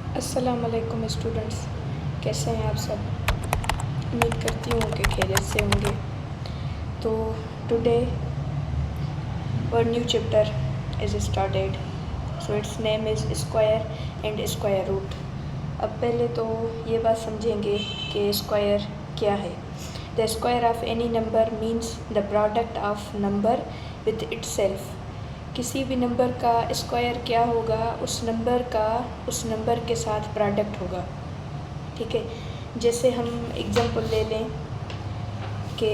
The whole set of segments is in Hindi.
अस्सलाम वालेकुम स्टूडेंट्स, कैसे हैं आप सब। उम्मीद करती हूँ कि खैरियत से होंगे। तो today our new chapter is started, so its name is square and square root. अब पहले तो ये बात समझेंगे कि स्क्वायर क्या है। The square of any number means the product of number with itself. किसी भी नंबर का स्क्वायर क्या होगा, उस नंबर के साथ प्रोडक्ट होगा। ठीक है, जैसे हम एग्जांपल ले लें कि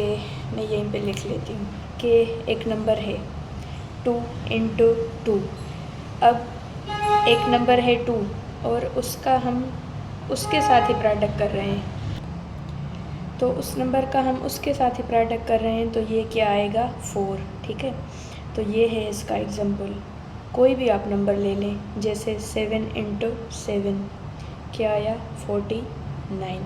मैं यहीं पे लिख लेती हूँ कि एक नंबर है 2 इंटू 2। अब एक नंबर है 2 और उसका हम उसके साथ ही प्रोडक्ट कर रहे हैं, तो उस नंबर का हम उसके साथ ही प्रोडक्ट कर रहे हैं, तो ये क्या आएगा 4। ठीक है, तो ये है इसका एग्जांपल। कोई भी आप नंबर ले लें, जैसे 7 इंटू 7 क्या आया 49।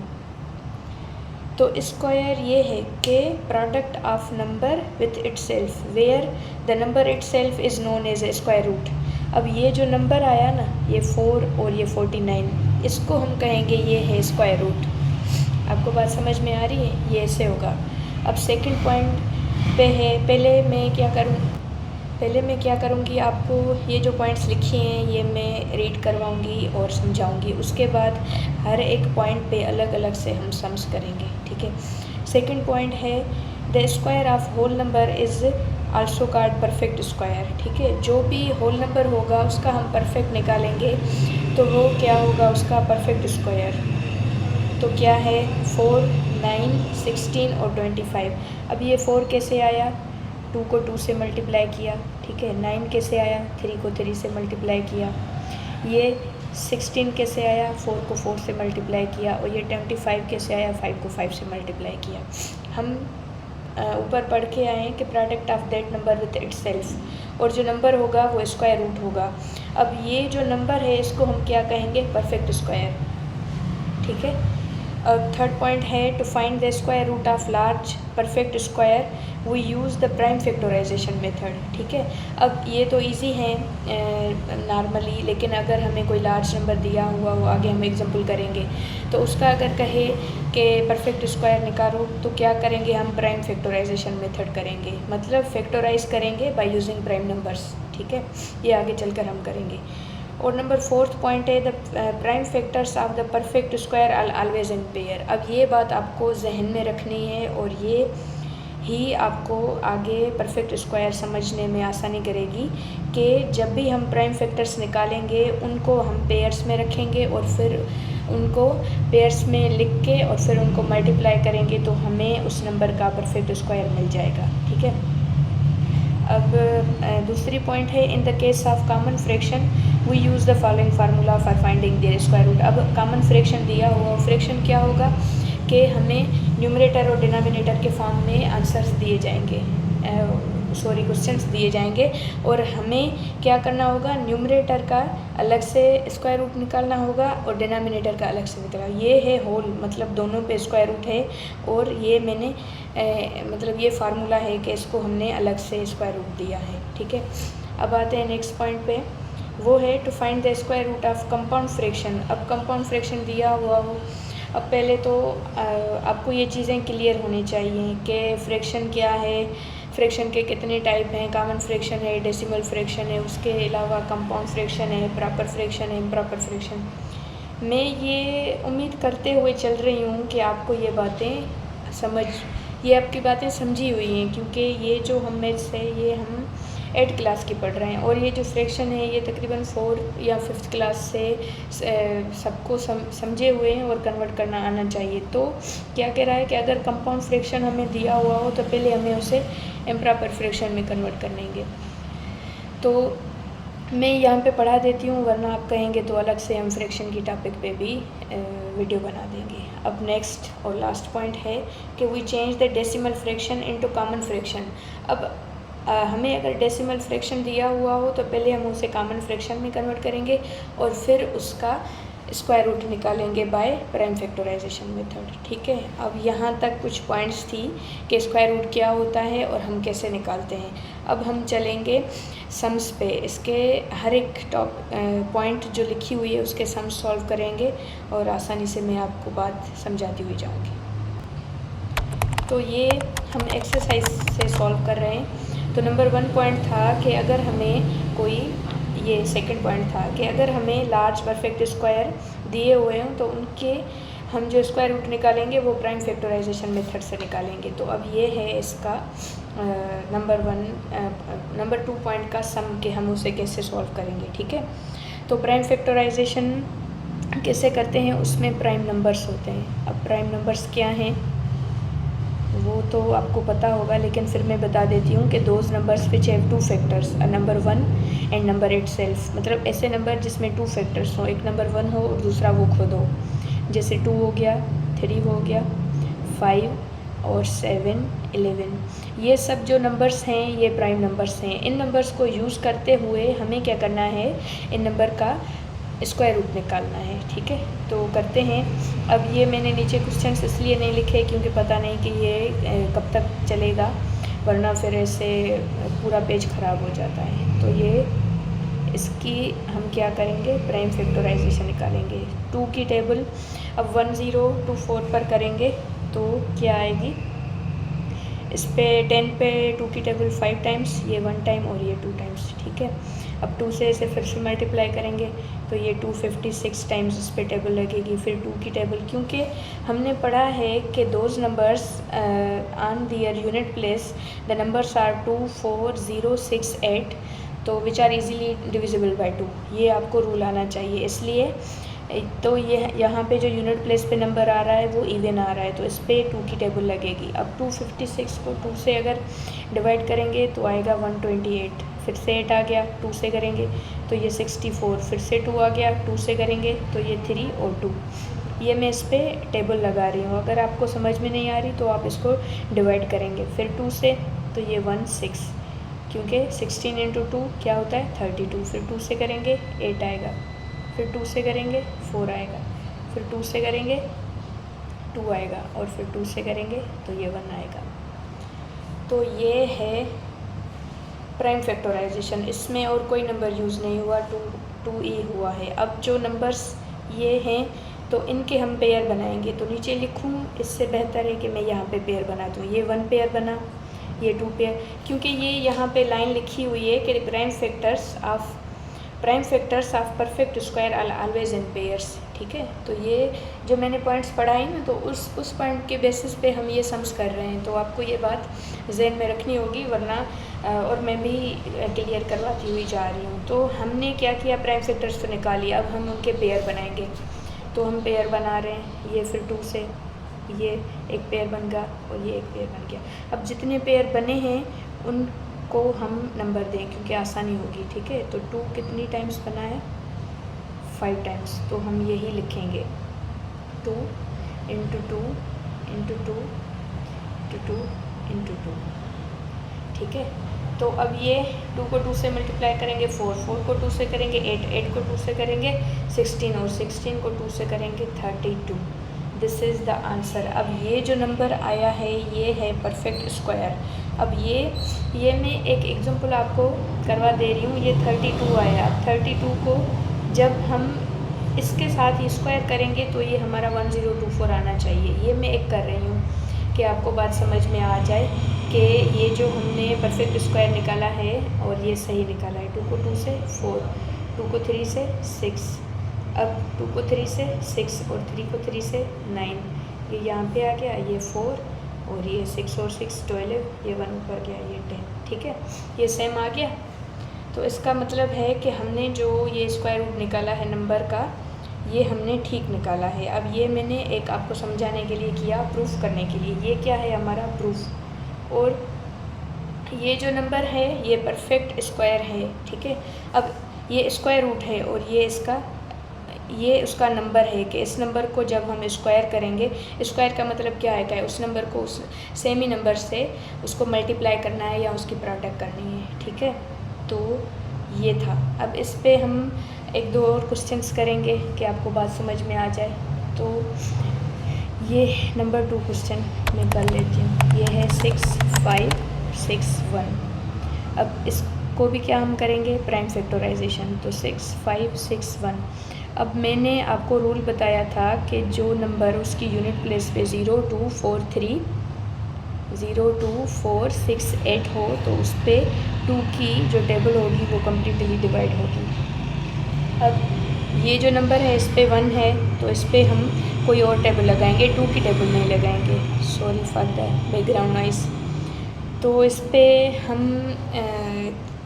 तो स्क्वायर ये है कि product of number with itself where the number itself is known as a square root. अब ये जो नंबर आया ना, ये 4 और ये 49, इसको हम कहेंगे ये है स्क्वायर रूट। आपको बात समझ में आ रही है, ये ऐसे होगा। अब सेकंड पॉइंट पे है, पहले मैं क्या करूँगी, आपको ये जो पॉइंट्स लिखे हैं ये मैं रीड करवाऊँगी और समझाऊँगी। उसके बाद हर एक पॉइंट पे अलग अलग से हम सम्स करेंगे। ठीक है, सेकंड पॉइंट है the square of whole number is also called perfect square. ठीक है, जो भी होल नंबर होगा उसका हम परफेक्ट निकालेंगे तो वो क्या होगा, उसका परफेक्ट स्क्वायर। तो क्या है 4, 9, 16 और 25। अब ये 4 कैसे आया, 2 को 2 से मल्टीप्लाई किया। ठीक है, 9 कैसे आया, 3 को 3 से मल्टीप्लाई किया। ये 16 कैसे आया, 4 को 4 से मल्टीप्लाई किया। और ये 25 कैसे आया, 5 को 5 से मल्टीप्लाई किया। हम ऊपर पढ़ के आए हैं कि product of that number with itself, और जो नंबर होगा वो स्क्वायर रूट होगा। अब ये जो नंबर है इसको हम क्या कहेंगे, परफेक्ट स्क्वायर। ठीक है, अब थर्ड पॉइंट है to find the square root of large perfect square we use the prime factorisation method. ठीक है, अब ये तो इजी है नॉर्मली, लेकिन अगर हमें कोई लार्ज नंबर दिया हुआ हो, आगे हम एग्जांपल करेंगे, तो उसका अगर कहे कि परफेक्ट स्क्वायर निकालो तो क्या करेंगे, हम प्राइम फैक्टराइजेशन मेथड करेंगे, मतलब फैक्टराइज करेंगे बाय यूजिंग प्राइम नंबर्स। ठीक है, ये आगे चलकर हम करेंगे। और नंबर फोर्थ पॉइंट है the prime factors of the perfect square are always in pair. अब ये बात आपको जहन में रखनी है और ये ही आपको आगे परफेक्ट स्क्वायर समझने में आसानी करेगी कि जब भी हम प्राइम फैक्टर्स निकालेंगे उनको हम पेयर्स में रखेंगे और फिर उनको पेयर्स में लिख के और फिर उनको मल्टीप्लाई करेंगे तो हमें उस नंबर का परफेक्ट स्क्वायर मिल जाएगा। ठीक है, अब दूसरी पॉइंट है in the case of common fraction we use the following formula for finding their square root. अब कॉमन फ्रैक्शन दिया हुआ, फ्रैक्शन क्या होगा कि हमें न्यूमरेटर और डिनोमिनेटर के फॉर्म में आंसर्स दिए जाएंगे, क्वेश्चंस दिए जाएंगे, और हमें क्या करना होगा, न्यूमरेटर का अलग से स्क्वायर रूट निकालना होगा और डिनोमिनेटर का अलग से निकालना। ये है होल, मतलब दोनों पे स्क्वायर रूट है, और ये मैंने मतलब ये फार्मूला है कि इसको हमने अलग से स्क्वायर रूट दिया है। ठीक है, अब आते हैं नेक्स्ट पॉइंट पे, वो है to find the square root of compound fraction. अब कंपाउंड फ्रैक्शन दिया हुआ हो, अब पहले तो आपको ये चीज़ें क्लियर होनी चाहिए कि फ्रैक्शन क्या है, फ्रैक्शन के कितने टाइप हैं। कॉमन फ्रैक्शन है, डेसिमल फ्रैक्शन है, उसके अलावा कंपाउंड फ्रैक्शन है, प्रॉपर फ्रैक्शन है, इम्प्रॉपर फ्रैक्शन। मैं ये उम्मीद करते हुए चल रही हूँ कि आपको ये आपकी बातें समझी हुई हैं, क्योंकि ये जो हम मैथ्स है ये हम 8th क्लास की पढ़ रहे हैं, और ये जो फ्रैक्शन है ये तकरीबन 4 या 5th क्लास से सबको समझे हुए हैं और कन्वर्ट करना आना चाहिए। तो क्या कह रहा है कि अगर कंपाउंड फ्रैक्शन हमें दिया हुआ हो तो पहले हमें उसे इम्प्रॉपर फ्रैक्शन में कन्वर्ट करेंगे। तो मैं यहाँ पे पढ़ा देती हूँ, वरना आप कहेंगे तो अलग से हम फ्रैक्शन की टॉपिक पे भी वीडियो बना देंगे। अब नेक्स्ट और लास्ट पॉइंट है कि we change the decimal fraction into common fraction. अब हमें अगर डेसिमल फ्रैक्शन दिया हुआ हो तो पहले हम उसे कॉमन फ्रैक्शन में कन्वर्ट करेंगे और फिर उसका स्क्वायर रूट निकालेंगे बाय प्राइम फैक्टराइजेशन मेथड। ठीक है, अब यहाँ तक कुछ पॉइंट्स थी कि स्क्वायर रूट क्या होता है और हम कैसे निकालते हैं। अब हम चलेंगे सम्स पे, इसके हर एक पॉइंट जो लिखी हुई है उसके सम्स सॉल्व करेंगे और आसानी से मैं आपको बात समझाती हुई जाऊँगी। तो ये हम एक्सरसाइज से सॉल्व कर रहे हैं। तो नंबर 1 पॉइंट था कि अगर हमें कोई, ये सेकंड पॉइंट था कि अगर हमें लार्ज परफेक्ट स्क्वायर दिए हुए हों तो उनके हम जो स्क्वायर रूट निकालेंगे वो प्राइम फैक्टराइजेशन मेथड से निकालेंगे। तो अब ये है इसका नंबर 2 पॉइंट का सम के हम उसे कैसे सॉल्व करेंगे। ठीक है, तो प्राइम फैक्टराइजेशन कैसे करते हैं, उसमें प्राइम नंबर्स होते हैं। अब प्राइम नंबर्स क्या हैं वो तो आपको पता होगा, लेकिन फिर मैं बता देती हूँ कि those numbers which have 2 factors, number 1 and number itself, मतलब ऐसे नंबर जिसमें 2 फैक्टर्स हो, एक नंबर 1 हो और दूसरा वो खुद हो। जैसे 2 हो गया, 3 हो गया, 5 और 7, 11, ये सब जो नंबर्स हैं ये प्राइम नंबर्स हैं। इन नंबर्स को यूज़ करते हुए हमें क्या करना है, इन नंबर का स्क्वायर रूट निकालना है। ठीक है, तो करते हैं। अब ये मैंने नीचे क्वेश्चंस इसलिए नहीं लिखे क्योंकि पता नहीं कि ये कब तक चलेगा, वरना फिर ऐसे पूरा पेज ख़राब हो जाता है। तो ये इसकी हम क्या करेंगे, प्राइम फैक्टराइजेशन निकालेंगे। 2 की टेबल अब 1024 पर करेंगे तो क्या आएगी, इस पे 10 पे 2 की टेबल 5 टाइम्स, ये 1 टाइम और ये 2 टाइम्स। ठीक है, अब 2 से इसे फिर से मल्टीप्लाई करेंगे तो ये 256 टाइम्स इस पे टेबल लगेगी। फिर 2 की टेबल, क्योंकि हमने पढ़ा है कि those numbers on their unit place the numbers are 2, 4, 0, 6, 8 तो which are easily divisible by 2, ये आपको रूल आना चाहिए। इसलिए तो ये यहाँ पे जो यूनिट प्लेस पे नंबर आ रहा है वो इवन आ रहा है, तो इस पे 2 की टेबल लगेगी। अब 256 को 2 से अगर डिवाइड करेंगे तो आएगा 128, फिर से 8 आ गया, 2 से करेंगे तो ये 64, फिर से 2 आ गया, 2 से करेंगे तो ये 3 और 2। ये मैं इस पर टेबल लगा रही हूँ, अगर आपको समझ में नहीं आ रही तो आप इसको डिवाइड करेंगे। फिर 2 से तो ये 1, 6, क्योंकि 16 इंटू 2 क्या होता है 32। फिर 2 से करेंगे 8 आएगा, फिर 2 से करेंगे 4 आएगा, फिर 2 से करेंगे 2 आएगा और फिर 2 से करेंगे तो ये 1 आएगा। तो ये है प्राइम फैक्टराइजेशन, इसमें और कोई नंबर यूज़ नहीं हुआ, 2e हुआ है। अब जो नंबर्स ये हैं तो इनके हम पेयर बनाएंगे, तो नीचे लिखूँ इससे बेहतर है कि मैं यहाँ पे पेयर बना दूँ। ये 1 पेयर बना, ये 2 पेयर, क्योंकि ये यहाँ पे लाइन लिखी हुई है कि prime factors of perfect square are always in pairs. ठीक है, तो ये जो मैंने पॉइंट्स पढ़ाई ना तो उस पॉइंट के बेसिस पे हम ये सम्स कर रहे हैं, तो आपको ये बात जहन में रखनी होगी, वरना और मैं भी क्लियर करवाती हुई जा रही हूँ। तो हमने क्या किया, प्राइम फैक्टर्स तो निकालिए, अब हम उनके पेयर बनाएंगे। तो हम पेयर बना रहे हैं, ये फिर 2 से ये एक पेयर बन गया और ये एक पेयर बन गया। अब जितने पेयर बने हैं उनको हम नंबर दें क्योंकि आसानी होगी। ठीक है, तो 2 कितनी टाइम्स बना है, 5 टाइम्स, तो हम यही लिखेंगे 2 इंटू 2 इंटू 2 इंटू 2 इंटू 2। ठीक है, तो अब ये 2 को 2 से मल्टीप्लाई करेंगे 4, 4 को 2 से करेंगे 8, 8 को 2 से करेंगे 16 और 16 को 2 से करेंगे 32। This is the answer. अब ये जो नंबर आया है ये है परफेक्ट स्क्वायर। अब ये मैं एक एग्जांपल आपको करवा दे रही हूँ। ये 32 आया, अब 32 को जब हम इसके साथ स्क्वायर करेंगे तो ये हमारा 1024 आना चाहिए। ये मैं एक कर रही हूँ कि आपको बात समझ में आ जाए कि ये जो हमने परफेक्ट स्क्वायर निकाला है और ये सही निकाला है। 2 को 2 से 4, 2 को 3 से 6, अब 2 को 3 से 6 और 3 को 3 से 9, ये यहाँ पे आ गया, ये 4 और ये 6 और 6 12, ये 1 ऊपर गया, ये 10। ठीक है, ये सेम आ गया। तो इसका मतलब है कि हमने जो ये स्क्वायर रूट निकाला है नंबर का, ये हमने ठीक निकाला है। अब ये मैंने एक आपको समझाने के लिए किया, प्रूफ करने के लिए। ये क्या है हमारा प्रूफ, और ये जो नंबर है ये परफेक्ट स्क्वायर है। ठीक है, अब ये स्क्वायर रूट है और ये उसका नंबर है कि इस नंबर को जब हम स्क्वायर करेंगे, स्क्वायर का मतलब क्या है कि उस नंबर को उस सेमी नंबर से उसको मल्टीप्लाई करना है या उसकी प्रोडक्ट करनी है। ठीक है, तो ये था। अब इस पे हम एक दो और क्वेश्चंस करेंगे कि आपको बात समझ में आ जाए। तो ये नंबर 2 क्वेश्चन मैं कर लेती हूँ। ये है 6 5 6 1। अब इसको भी क्या हम करेंगे, प्राइम फैक्टराइजेशन। तो 6 5 6 1। अब मैंने आपको रूल बताया था कि जो नंबर उसकी यूनिट प्लेस पे 0 2 4 3 0 2 4 6 8 हो तो उस पर 2 की जो टेबल होगी वो कम्प्लीटली डिवाइड होगी। अब ये जो नंबर है इस पर 1 है तो इस पर हम कोई और टेबल लगाएंगे, 2 की टेबल नहीं लगाएंगे। Sorry for the background noise. तो इस पर हम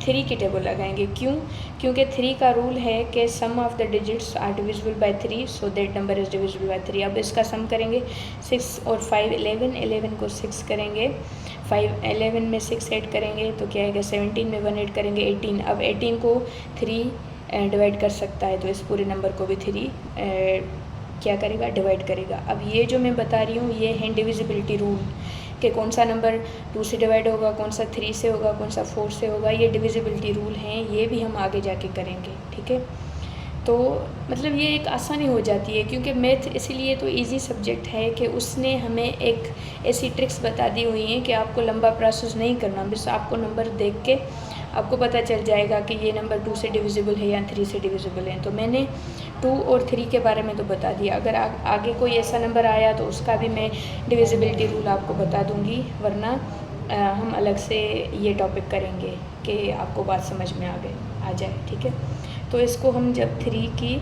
3 की टेबल लगाएंगे। क्यों? क्योंकि 3 का रूल है कि sum of the digits are divisible by 3, so that number is divisible by 3। अब इसका सम करेंगे। 6 और 5 11, 11 को 6 करेंगे, 11 में 6 ऐड करेंगे तो क्या आएगा 17, में 1 ऐड करेंगे 18। अब 18 को 3 डिवाइड कर सकता है तो इस पूरे नंबर को भी 3 क्या करेगा, डिवाइड करेगा। अब ये जो मैं बता रही हूँ ये है डिविजिबिलिटी रूल कि कौन सा नंबर 2 से डिवाइड होगा, कौन सा 3 से होगा, कौन सा 4 से होगा। ये डिविजिबिलिटी रूल हैं, ये भी हम आगे जाके करेंगे, ठीक है। तो मतलब ये एक आसानी हो जाती है क्योंकि मैथ इसीलिए तो इजी सब्जेक्ट है कि उसने हमें एक ऐसी ट्रिक्स बता दी हुई हैं कि आपको लंबा प्रोसेस नहीं करना, बस आपको नंबर देख के आपको पता चल जाएगा कि ये नंबर 2 से डिविजिबल है या 3 से डिविजिबल है। तो मैंने 2 और 3 के बारे में तो बता दिया। अगर आगे कोई ऐसा नंबर आया तो उसका भी मैं डिविजिबिलिटी रूल आपको बता दूंगी, वरना हम अलग से ये टॉपिक करेंगे कि आपको बात समझ में आ जाए, ठीक है। तो इसको हम जब 3 की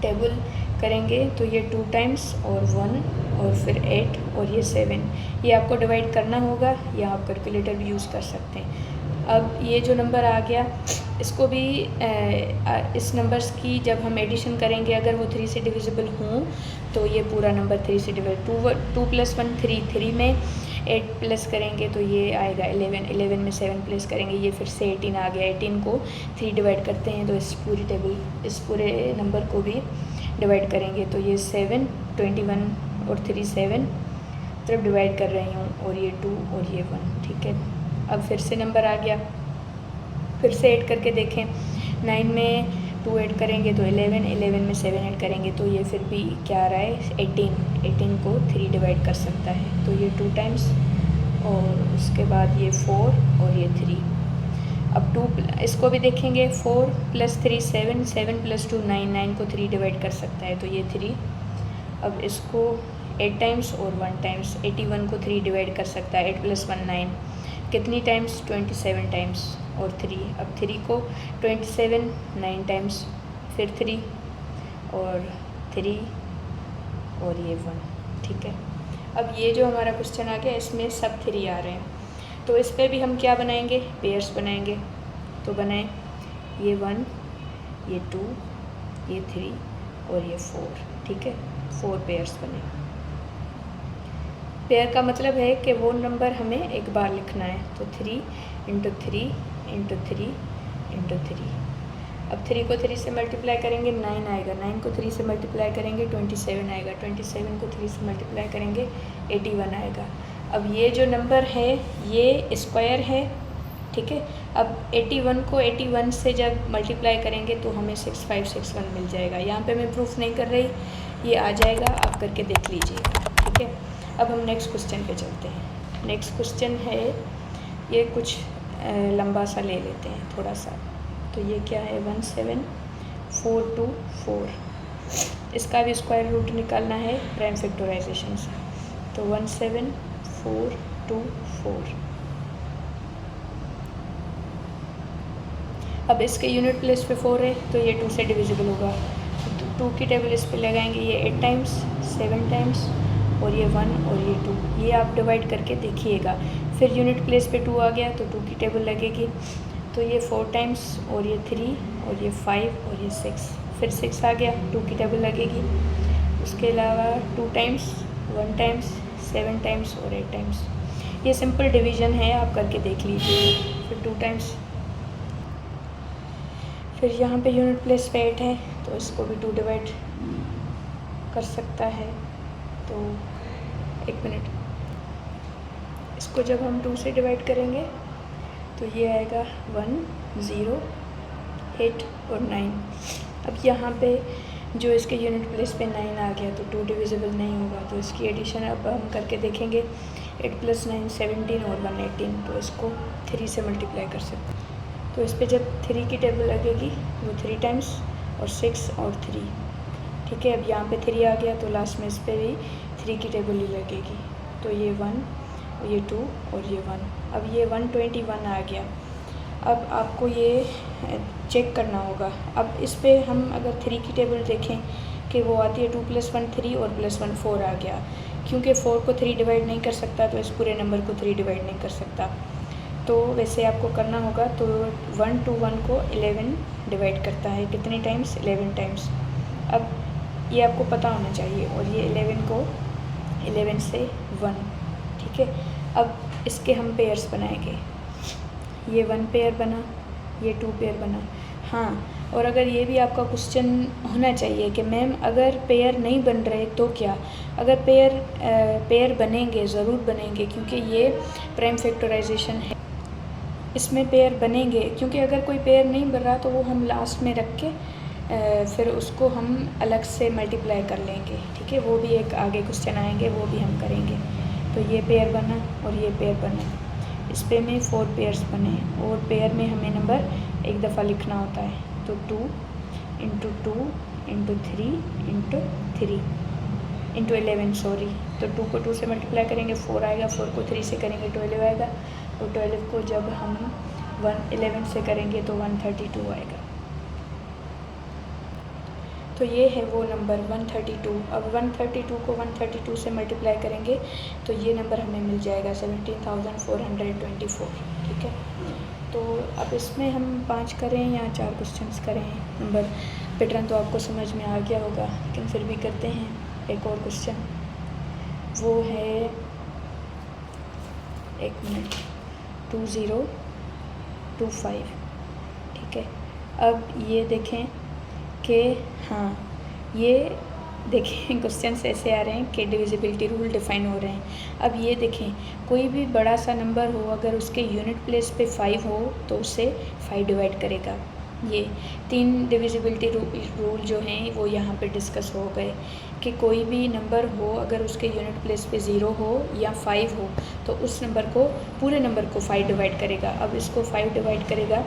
टेबल करेंगे तो ये 2 टाइम्स और 1 और फिर 8 और ये 7, ये आपको डिवाइड करना होगा या आप कैलकुलेटर भी यूज़ कर सकते हैं। अब ये जो नंबर आ गया इसको भी इस नंबर्स की जब हम एडिशन करेंगे अगर वो 3 से डिविजिबल हों तो ये पूरा नंबर 3 से डिवाइड 2 + 1 3, 3 में 8 प्लस करेंगे तो ये आएगा 11, 11 में 7 प्लस करेंगे ये फिर से 18 आ गया। 18 को 3 डिवाइड करते हैं तो इस पूरी टेबल इस पूरे नंबर को भी डिवाइड करेंगे तो ये 7, 21 और 3 7 तरफ डिवाइड कर रही हूँ और ये 2 और ये 1, ठीक है। अब फिर से नंबर आ गया, फिर से ऐड करके देखें। 9 में 2 ऐड करेंगे तो 11, 11 में 7 ऐड करेंगे तो ये फिर भी क्या आ रहा है 18, 18 को 3 डिवाइड कर सकता है तो ये 2 टाइम्स और उसके बाद ये 4 और ये 3। अब 2 इसको भी देखेंगे, 4 + 3 7, 7 + 2 9, 9 को 3 डिवाइड कर सकता है तो ये 3। अब इसको 8 टाइम्स और 1 टाइम्स, 81 को 3 डिवाइड कर सकता है, 8 + 1 9, कितनी टाइम्स 27 टाइम्स और 3। अब 3 को 27 9 टाइम्स फिर 3 और 3 और ये 1, ठीक है। अब ये जो हमारा क्वेश्चन आ गया इसमें सब 3 आ रहे हैं तो इस पर भी हम क्या बनाएंगे, पेयर्स बनाएंगे। तो बनाएं, ये 1 ये 2 ये 3 और ये 4, ठीक है। 4 पेयर्स बने। पेयर का मतलब है कि वो नंबर हमें एक बार लिखना है तो 3 × 3 × 3 × 3। अब 3 को 3 से मल्टीप्लाई करेंगे 9 आएगा, 9 को 3 से मल्टीप्लाई करेंगे 27 आएगा, 27 को 3 से मल्टीप्लाई करेंगे 81 आएगा। अब ये जो नंबर है ये स्क्वायर है, ठीक है। अब 81 को 81 से जब मल्टीप्लाई करेंगे तो हमें 6561 मिल जाएगा। यहाँ पे मैं प्रूफ नहीं कर रही, ये आ जाएगा, आप करके देख लीजिएगा, ठीक है। अब हम नेक्स्ट क्वेश्चन पे चलते हैं। नेक्स्ट क्वेश्चन है ये कुछ लंबा सा ले लेते हैं थोड़ा सा। तो ये क्या है 1742 इसका भी स्क्वायर रूट निकालना है प्राइम फैक्टराइजेशन से। तो 17424। अब इसके यूनिट प्लेस पे 4 है तो ये 2 से डिविजिबल होगा। 2 की टेबल इस पे लगाएंगे, ये 8 टाइम्स 7 टाइम्स और ये 1 और ये 2, ये आप डिवाइड करके देखिएगा। फिर यूनिट प्लेस पे 2 आ गया तो 2 की टेबल लगेगी तो ये 4 टाइम्स और ये 3 और ये 5 और ये 6, फिर 6 आ गया 2 की टेबल लगेगी। उसके अलावा 2 टाइम्स 1 टाइम्स 7 टाइम्स और 8 टाइम्स। ये सिंपल डिवीज़न है, आप करके देख लीजिए। फिर 2 टाइम्स, फिर यहाँ पे यूनिट प्लेस पे 8 है तो इसको भी 2 डिवाइड कर सकता है। तो 1 मिनट, इसको जब हम 2 से डिवाइड करेंगे तो ये आएगा 1 0 8 और 9। अब यहाँ पे जो इसके यूनिट प्लेस पे 9 आ गया तो 2 डिविजिबल नहीं होगा, तो इसकी एडिशन अब हम करके देखेंगे। 8 + 9 17 और 1 18, तो इसको 3 से मल्टीप्लाई कर सकते हैं। तो इस पर जब 3 की टेबल लगेगी वो 3 टाइम्स और 6 और 3, ठीक है। अब यहाँ पे 3 आ गया तो लास्ट में इस पर भी 3 की टेबल ही लगेगी, तो ये 1, ये 2 और ये 1। अब ये 121 आ गया। अब आपको ये चेक करना होगा। अब इस पे हम अगर 3 की टेबल देखें कि वो आती है 2 + 1 3 और +1 4 आ गया। क्योंकि 4 को 3 डिवाइड नहीं कर सकता तो इस पूरे नंबर को 3 डिवाइड नहीं कर सकता, तो वैसे आपको करना होगा। तो 1 to 1 को 11 डिवाइड करता है कितनी टाइम्स? 11 टाइम्स। अब ये आपको पता होना चाहिए, और ये 11 को 11 से 1, ठीक है। अब इसके हम पेयर्स बनाएंगे। ये 1 पेयर बना, ये 2 पेयर बना। हाँ, और अगर ये भी आपका क्वेश्चन होना चाहिए कि मैम अगर पेयर नहीं बन रहे तो क्या? अगर पेयर बनेंगे, ज़रूर बनेंगे, क्योंकि ये प्राइम फैक्टराइजेशन है, इसमें पेयर बनेंगे। क्योंकि अगर कोई पेयर नहीं बन रहा तो वो हम लास्ट में रख के फिर उसको हम अलग से मल्टीप्लाई कर लेंगे, ठीक है। वो भी एक आगे क्वेश्चन आएंगे, वो भी हम करेंगे। तो ये पेयर बना और ये पेयर बना, इस पे में 4 पेयर्स बने, और पेयर में हमें नंबर एक दफ़ा लिखना होता है। तो 2 × 2 × 3 × 3 × 11, सॉरी। तो 2 को 2 से मल्टीप्लाई करेंगे 4 आएगा, 4 को 3 से करेंगे 12 आएगा, और 12 को जब हम 11 से करेंगे तो 132 आएगा। तो ये है वो नंबर 132। अब 132 को 132 से मल्टीप्लाई करेंगे तो ये नंबर हमें मिल जाएगा 17,424, ठीक है। तो अब इसमें हम 5 करें या 4 क्वेश्चंस करें, नंबर पैटर्न तो आपको समझ में आ गया होगा, लेकिन फिर भी करते हैं एक और क्वेश्चन। वो है, एक मिनट, 2025, ठीक है। अब ये देखें कि हाँ, ये देखें क्वेश्चन ऐसे आ रहे हैं कि डिविजिबिलिटी रूल डिफाइन हो रहे हैं। अब ये देखें, कोई भी बड़ा सा नंबर हो, अगर उसके यूनिट प्लेस पे 5 हो तो उसे 5 डिवाइड करेगा। ये 3 डिविजिबिलिटी रूल जो हैं वो यहाँ पे डिस्कस हो गए कि कोई भी नंबर हो, अगर उसके यूनिट प्लेस पे 0 हो या 5 हो तो उस नंबर को, पूरे नंबर को 5 डिवाइड करेगा। अब इसको 5 डिवाइड करेगा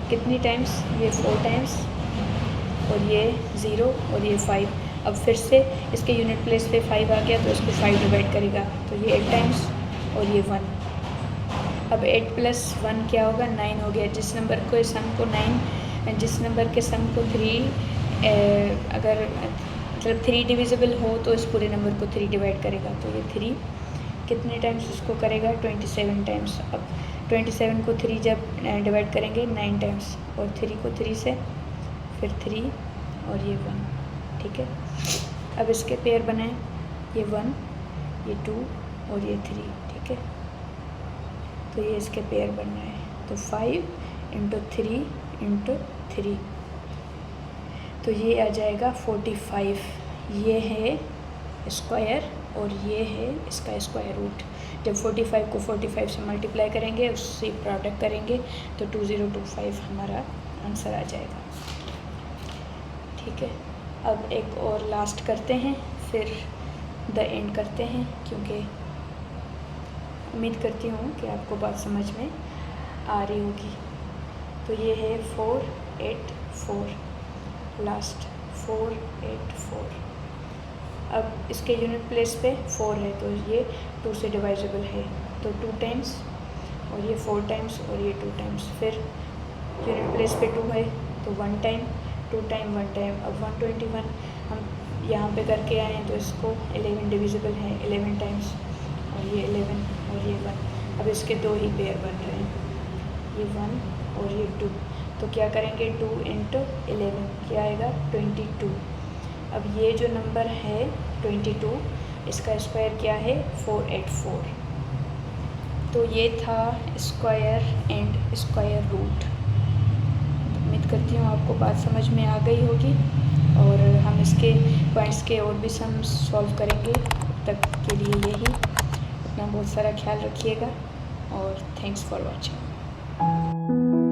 कितनी टाइम्स? ये 4 टाइम्स, और ये 0 और ये 5। अब फिर से इसके यूनिट प्लेस पे 5 आ गया तो इसको 5 डिवाइड करेगा, तो ये 8 टाइम्स और ये 1। अब 8 + 1 क्या होगा? 9 हो गया। जिस नंबर को सम को 9, जिस नंबर के सम को 3 अगर मतलब 3 डिविजिबल हो तो इस पूरे नंबर को 3 डिवाइड करेगा, तो ये 3 कितने टाइम्स इसको करेगा? 27 टाइम्स। अब 27 को 3 जब डिवाइड करेंगे 9 टाइम्स, और 3 को 3 से, फिर 3 और ये 1, ठीक है। अब इसके पेयर बनाएं, ये 1, ये 2 और ये 3, ठीक है। तो ये इसके पेयर बन रहे हैं, तो 5 × 3 × 3, तो ये आ जाएगा 45। ये है स्क्वायर और ये है इसका स्क्वायर रूट। जब 45 को 45 से मल्टीप्लाई करेंगे, उससे प्रोडक्ट करेंगे तो 2025 हमारा आंसर आ जाएगा, ठीक है। अब एक और लास्ट करते हैं, फिर द एंड करते हैं, क्योंकि उम्मीद करती हूँ कि आपको बात समझ में आ रही होगी। तो ये है 484, लास्ट 484। अब इसके यूनिट प्लेस पे 4 है तो ये 2 से डिवाइजेबल है, तो 2 टाइम्स और ये 4 टाइम्स और ये 2 टाइम्स। फिर यूनिट प्लेस पे 2 है तो 1 टाइम, 2 टाइम, 1 टाइम। अब 121 हम यहाँ पे करके आए हैं तो इसको 11 डिविजिबल है 11 टाइम्स, और ये 11 और ये 1। अब इसके 2 ही पेयर बन रहे हैं, ये 1 और ये 2। तो क्या करेंगे? 2 × 11 क्या आएगा? 22। अब ये जो नंबर है 22, इसका स्क्वायर क्या है? 484। तो ये था स्क्वायर एंड स्क्वायर रूट। उम्मीद करती हूँ आपको बात समझ में आ गई होगी, और हम इसके पॉइंट्स के और भी सम सॉल्व करेंगे। तब तक के लिए यही, अपना बहुत सारा ख्याल रखिएगा, और थैंक्स फॉर वॉचिंग।